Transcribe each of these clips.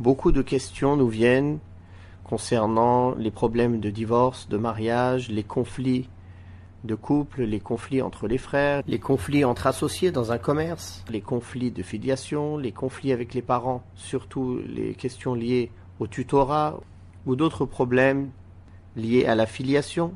Beaucoup de questions nous viennent concernant les problèmes de divorce, de mariage, les conflits de couple, les conflits entre les frères, les conflits entre associés dans un commerce, les conflits de filiation, les conflits avec les parents, surtout les questions liées au tutorat ou d'autres problèmes liés à la filiation.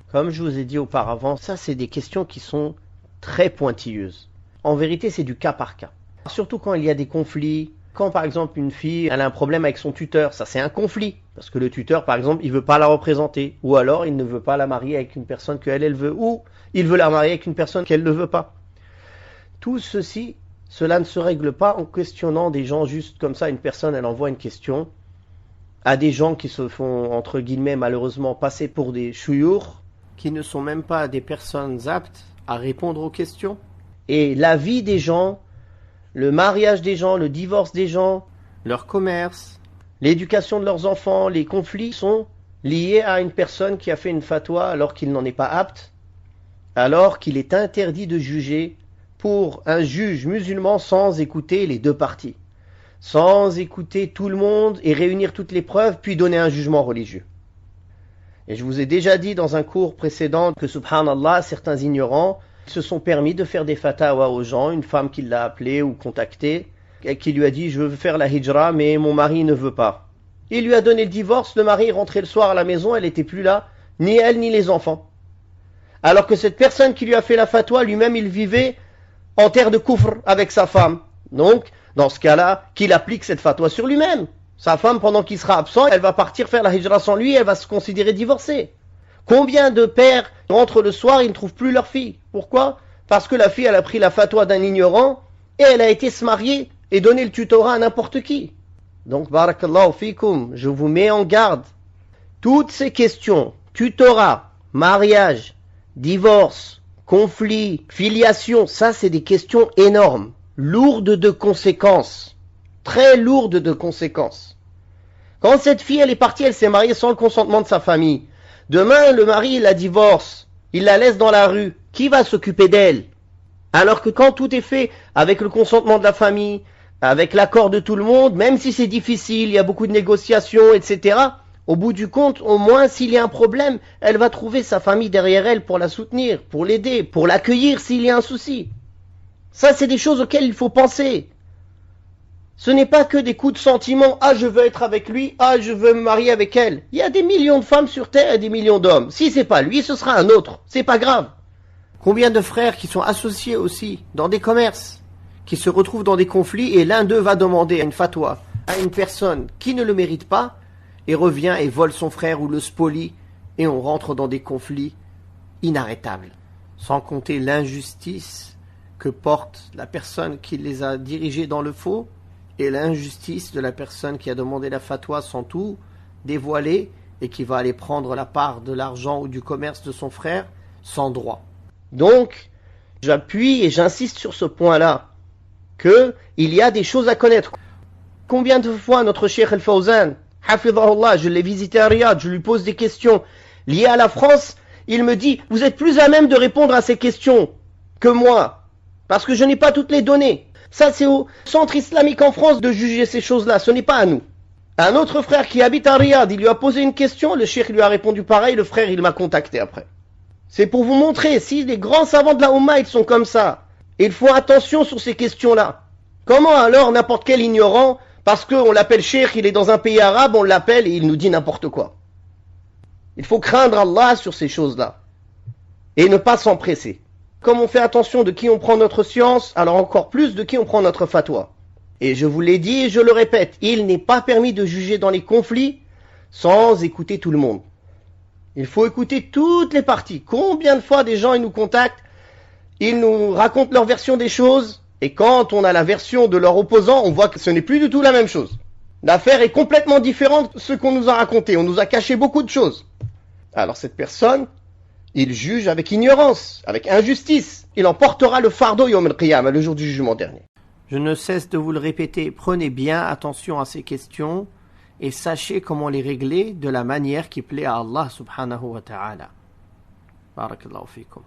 Comme je vous ai dit auparavant, ça c'est des questions qui sont très pointilleuses. En vérité, c'est du cas par cas. Surtout quand il y a des conflits. Quand par exemple une fille elle a un problème avec son tuteur, ça c'est un conflit. Parce que le tuteur par exemple il veut pas la représenter. Ou alors il ne veut pas la marier avec une personne qu'elle veut. Ou il veut la marier avec une personne qu'elle ne veut pas. Tout ceci, cela ne se règle pas en questionnant des gens juste comme ça. Une personne elle envoie une question à des gens qui se font entre guillemets malheureusement passer pour des chouyours. Qui ne sont même pas des personnes aptes à répondre aux questions. Et la vie des gens, le mariage des gens, le divorce des gens, leur commerce, l'éducation de leurs enfants, les conflits sont liés à une personne qui a fait une fatwa alors qu'il n'en est pas apte, alors qu'il est interdit de juger pour un juge musulman sans écouter les deux parties, sans écouter tout le monde et réunir toutes les preuves puis donner un jugement religieux. Et je vous ai déjà dit dans un cours précédent que subhanallah, certains ignorants se sont permis de faire des fatwas aux gens, une femme qui l'a appelé ou contacté, et qui lui a dit « je veux faire la hijra mais mon mari ne veut pas ». Il lui a donné le divorce, le mari est rentré le soir à la maison, elle n'était plus là, ni elle ni les enfants. Alors que cette personne qui lui a fait la fatwa, lui-même il vivait en terre de koufr avec sa femme. Donc, dans ce cas-là, qu'il applique cette fatwa sur lui-même. Sa femme, pendant qu'il sera absent, elle va partir faire la hijra sans lui, elle va se considérer divorcée. Combien de pères rentrent le soir, ils ne trouvent plus leur fille? Pourquoi? Parce que la fille, elle a pris la fatwa d'un ignorant et elle a été se marier et donner le tutorat à n'importe qui. Donc, barakallahu fikum, je vous mets en garde. Toutes ces questions, tutorat, mariage, divorce, conflit, filiation, ça c'est des questions énormes, lourdes de conséquences, très lourdes de conséquences. Quand cette fille, elle est partie, elle s'est mariée sans le consentement de sa famille. Demain, le mari, il la divorce, il la laisse dans la rue. Qui va s'occuper d'elle? Alors que quand tout est fait avec le consentement de la famille, avec l'accord de tout le monde, même si c'est difficile, il y a beaucoup de négociations, etc., au bout du compte, au moins, s'il y a un problème, elle va trouver sa famille derrière elle pour la soutenir, pour l'aider, pour l'accueillir s'il y a un souci. Ça, c'est des choses auxquelles il faut penser. Ce n'est pas que des coups de sentiment. Ah, je veux être avec lui. Ah, je veux me marier avec elle. Il y a des millions de femmes sur terre et des millions d'hommes. Si c'est pas lui, ce sera un autre. C'est pas grave. Combien de frères qui sont associés aussi dans des commerces, qui se retrouvent dans des conflits et l'un d'eux va demander une fatwa à une personne qui ne le mérite pas et revient et vole son frère ou le spolie et on rentre dans des conflits inarrêtables. Sans compter l'injustice que porte la personne qui les a dirigés dans le faux et l'injustice de la personne qui a demandé la fatwa sans tout dévoiler et qui va aller prendre la part de l'argent ou du commerce de son frère sans droit. Donc, j'appuie et j'insiste sur ce point-là, qu'il y a des choses à connaître. Combien de fois notre Cheikh Al-Fawzan, hafidhahullah, je l'ai visité à Riyad, je lui pose des questions liées à la France, il me dit, vous êtes plus à même de répondre à ces questions que moi, parce que je n'ai pas toutes les données. Ça, c'est au centre islamique en France de juger ces choses-là. Ce n'est pas à nous. Un autre frère qui habite à Riyad, il lui a posé une question, le cheikh lui a répondu pareil, le frère, il m'a contacté après. C'est pour vous montrer, si les grands savants de la Oumma, ils sont comme ça, et ils font attention sur ces questions-là. Comment alors n'importe quel ignorant, parce qu'on l'appelle cheikh, il est dans un pays arabe, on l'appelle et il nous dit n'importe quoi. Il faut craindre Allah sur ces choses-là, et ne pas s'empresser. Comme on fait attention de qui on prend notre science, alors encore plus de qui on prend notre fatwa. Et je vous l'ai dit et je le répète, il n'est pas permis de juger dans les conflits sans écouter tout le monde. Il faut écouter toutes les parties. Combien de fois des gens ils nous contactent, ils nous racontent leur version des choses, et quand on a la version de leur opposant, on voit que ce n'est plus du tout la même chose. L'affaire est complètement différente de ce qu'on nous a raconté. On nous a caché beaucoup de choses. Alors cette personne, il juge avec ignorance, avec injustice. Il en portera le fardeau Yawm al-Qiyamah, le jour du jugement dernier. Je ne cesse de vous le répéter, prenez bien attention à ces questions et sachez comment les régler de la manière qui plaît à Allah subhanahu wa ta'ala. Barakallahu fikum.